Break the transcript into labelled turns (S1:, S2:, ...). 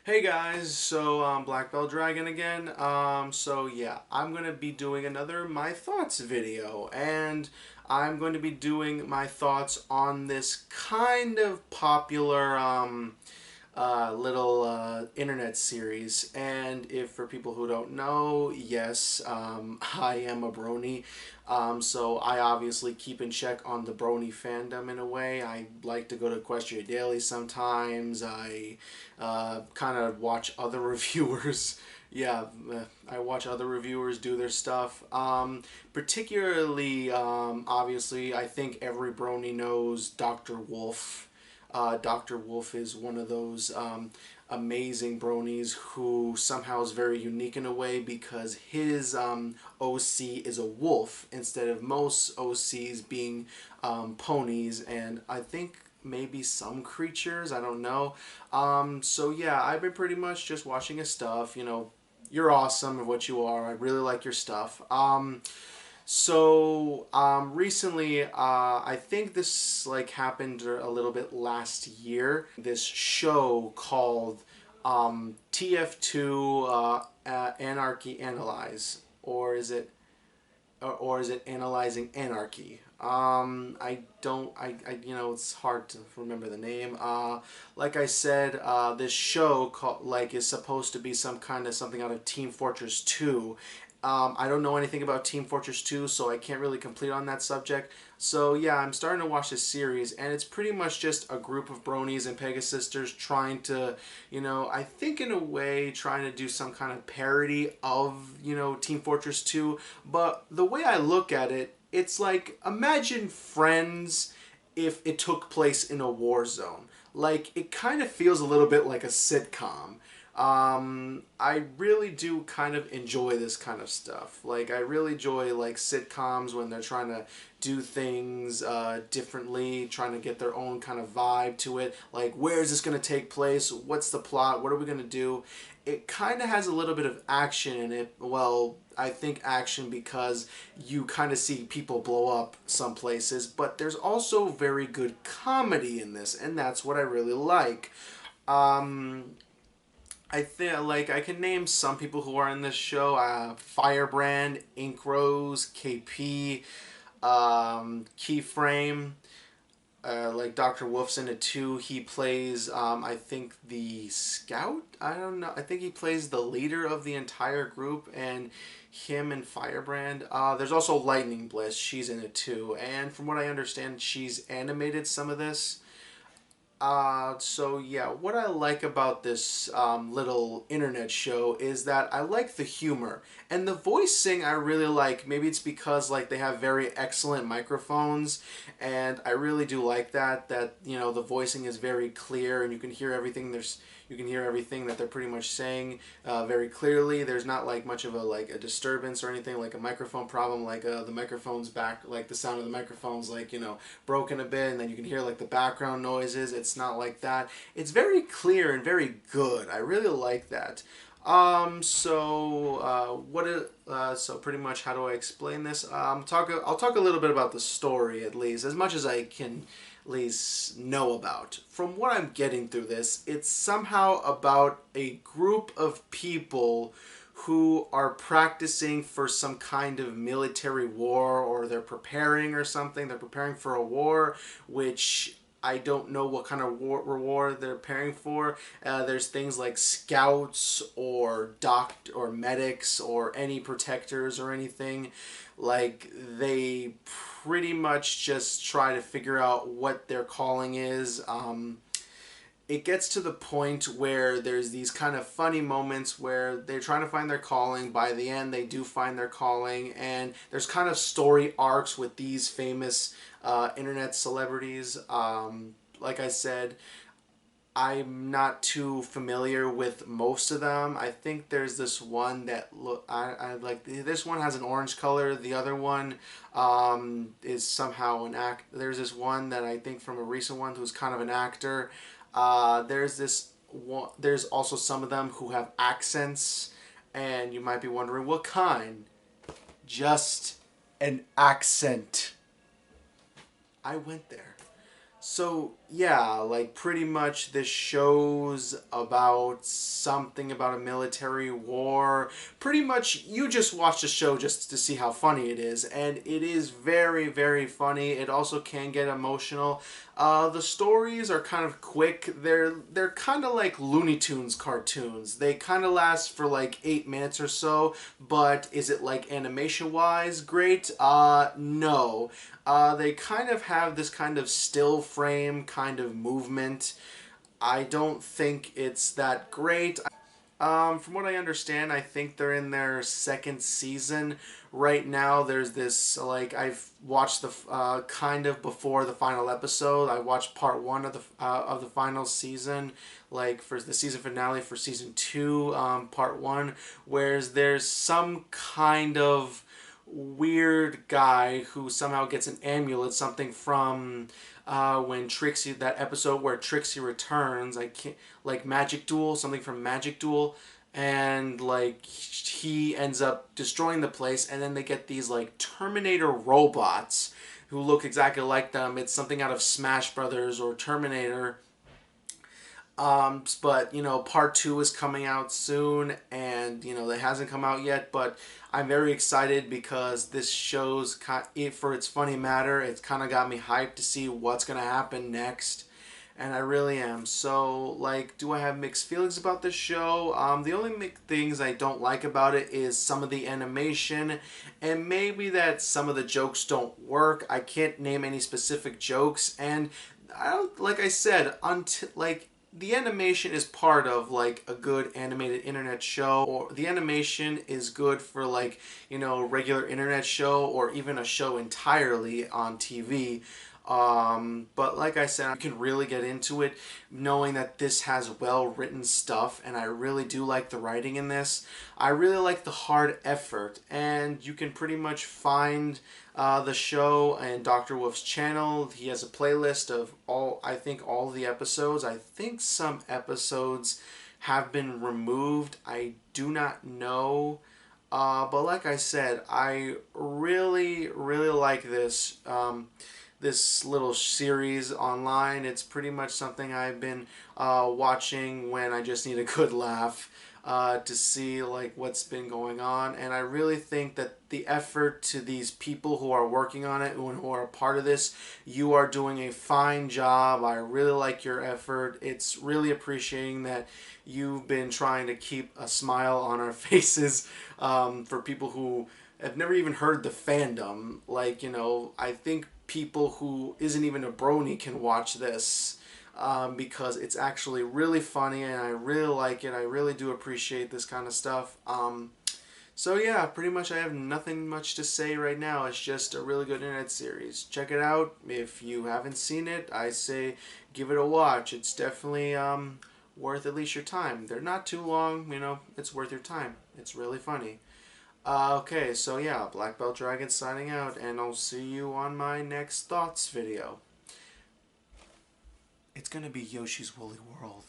S1: Hey guys, so Black Belt Dragon again. So yeah, I'm gonna be doing another My Thoughts video, and I'm going to be doing my thoughts on this kind of popular little internet series. And if for people who don't know, yes, I am a brony. So I obviously keep in check on the brony fandom in a way. I like to go to Equestria Daily sometimes. I kind of watch other reviewers. Yeah, I watch other reviewers do their stuff. Particularly, obviously, I think every brony knows Dr. Wolf. Dr. Wolf is one of those amazing bronies who somehow is very unique in a way because his OC is a wolf instead of most OCs being ponies, and I think maybe some creatures, I don't know. So yeah, I've been pretty much just watching his stuff. You're awesome at what you are. I really like your stuff. Recently, I think this happened a little bit last year. This show called TF2 Anarchy Analyze, or is it Analyzing Anarchy? I don't, it's hard to remember the name. Like I said, this show is supposed to be some kind of something out of Team Fortress 2. I don't know anything about Team Fortress 2, so I can't really complete on that subject. So yeah, I'm starting to watch this series, and it's pretty much just a group of bronies and Pegasisters trying to, I think in a way trying to do some kind of parody of, Team Fortress 2. But the way I look at it, it's like imagine Friends if it took place in a war zone. Like it kind of feels a little bit like a sitcom. I really do kind of enjoy this kind of stuff. Like I really enjoy like sitcoms when they're trying to do things differently, trying to get their own kind of vibe to it. Like where is this going to take place? What's the plot? What are we going to do? It kind of has a little bit of action in it. Well, I think action because you kind of see people blow up some places, but there's also very good comedy in this, and that's what I really like. Um, I think I can name some people who are in this show: Firebrand, Ink Rose, KP, Keyframe. Like Dr. Wolf's in it too. He plays, I think, the scout. I don't know. I think he plays the leader of the entire group, and him and Firebrand. There's also Lightning Bliss. She's in it too, and from what I understand, she's animated some of this. So yeah, what I like about this little internet show is that I like the humor and the voicing. I really like. Maybe it's because they have very excellent microphones, and I really do like that. That the voicing is very clear and you can hear everything. You can hear everything that they're pretty much saying very clearly. There's not much of a disturbance or anything like a microphone problem. The microphone's back, the sound of the microphone's broken a bit, and then you can hear the background noises. It's not like that. It's very clear and very good. I really like that. So pretty much how do I explain this? I'll talk a little bit about the story, at least as much as I can at least know about. From what I'm getting through this, it's somehow about a group of people who are practicing for some kind of military war, or they're preparing or something. They're preparing for a war, which I don't know what kind of war they're preparing for. There's things like scouts or or medics or any protectors or anything. They pretty much just try to figure out what their calling is. It gets to the point where there's these kind of funny moments where they're trying to find their calling. By the end, they do find their calling, and there's kind of story arcs with these famous internet celebrities. Like I said, I'm not too familiar with most of them. I think there's this one that look I like. This one has an orange color. The other one is somehow an act. There's this one that I think from a recent one who's kind of an actor. There's this one. There's also some of them who have accents, and you might be wondering what kind. Just an accent. I went there. So yeah, like pretty much this show's about something about a military war. Pretty much you just watch the show just to see how funny it is, and it is very, very funny. It also can get emotional. The stories are kind of quick. They're kind of like Looney Tunes cartoons. They kind of last for like 8 minutes or so. But is it like animation wise great? No. They kind of have this kind of still frame kind of movement. I don't think it's that great. From what I understand, I think they're in their second season right now. There's this like I've watched the kind of before the final episode. I watched part one of the final season, like for the season finale for season two, part one. Whereas there's some kind of weird guy who somehow gets an amulet, something from when Trixie, that episode where Trixie returns, I can't, like Magic Duel, something from Magic Duel, and like he ends up destroying the place, and then they get these like Terminator robots who look exactly like them. It's something out of Smash Brothers or Terminator. But part two is coming out soon, and it hasn't come out yet. But I'm very excited because this show's for its funny matter. It's kind of got me hyped to see what's gonna happen next, and I really am. So, like, do I have mixed feelings about this show? The only things I don't like about it is some of the animation, and maybe that some of the jokes don't work. I can't name any specific jokes, and I don't, like I said, until like the animation is part of like a good animated internet show, or the animation is good for like regular internet show or even a show entirely on TV. But like I said, I can really get into it knowing that this has well written stuff, and I really do like the writing in this. I really like the hard effort, and you can pretty much find the show and Dr. Wolf's channel. He has a playlist of I think all the episodes. I think some episodes have been removed. I do not know. But like I said, I really, really like this little series online. It's pretty much something I've been watching when I just need a good laugh to see like what's been going on. And I really think that the effort to these people who are working on it and who are a part of this, you are doing a fine job. I really like your effort. It's really appreciating that you've been trying to keep a smile on our faces for people who have never even heard the fandom. Like, I think people who isn't even a brony can watch this because it's actually really funny, and I really like it. I really do appreciate this kind of stuff. So yeah, pretty much I have nothing much to say right now. It's just a really good internet series. Check it out. If you haven't seen it, I say give it a watch. It's definitely worth at least your time. They're not too long, it's worth your time. It's really funny. Okay, so yeah, Black Belt Dragon signing out, and I'll see you on my next thoughts video. It's gonna be Yoshi's Woolly World.